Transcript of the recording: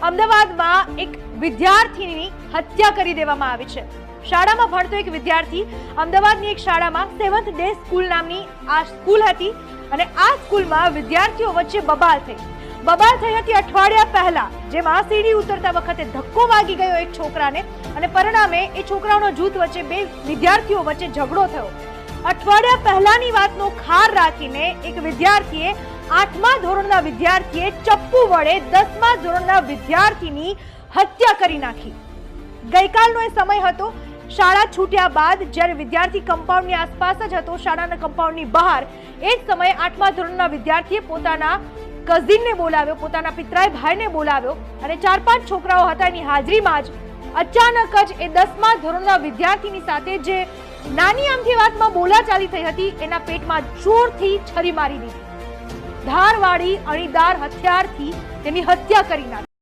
અમદાવાદમાં એક વિદ્યાર્થીની હત્યા કરી દેવામાં આવી છે। શાળામાં ભણતો એક વિદ્યાર્થી અમદાવાદની એક શાળામાં 7th ડે સ્કૂલ નામની આ સ્કૂલ હતી અને આ સ્કૂલમાં વિદ્યાર્થીઓ વચ્ચે બબાલ થઈ હતી અઠવાડિયા પહેલા, જેમાં સીડી ઉતરતા વખતે ધક્કો વાગી ગયો એક છોકરાને અને પરિણામે એ છોકરાઓના જૂથ વચ્ચે બે વિદ્યાર્થીઓ વચ્ચે ઝઘડો થયો। અઠવાડિયા પહેલાની વાતનો ખાર રાખીને એક વિદ્યાર્થીએ 8મા ધોરણના વિદ્યાર્થીએ ચપ્પુ વડે 10મા ધોરણના વિદ્યાર્થીની હત્યા કરી નાખી। ગઈકાલનો એ સમય હતો। શાળા છૂટ્યા બાદ જ્યારે વિદ્યાર્થી કમ્પાઉન્ડની આસપાસ જ હતો, શાળાના કમ્પાઉન્ડની બહાર, એ જ સમયે 8મા ધોરણના વિદ્યાર્થીએ પોતાના કઝિનને બોલાવ્યો, પોતાના પિતરાઈ ભાઈને બોલાવ્યો અને 4-5 છોકરાઓ હતા એની હાજરીમાં જ અચાનક જ એ 10મા ધોરણના વિદ્યાર્થીની સાથે જે નાની આમથી વાતમાં બોલાચાલી થઈ હતી એના પેટમાં જોરથી છરી મારી દીધી। ધારવાળી અણીદાર હથિયારથી તેની હત્યા કરી નાખી।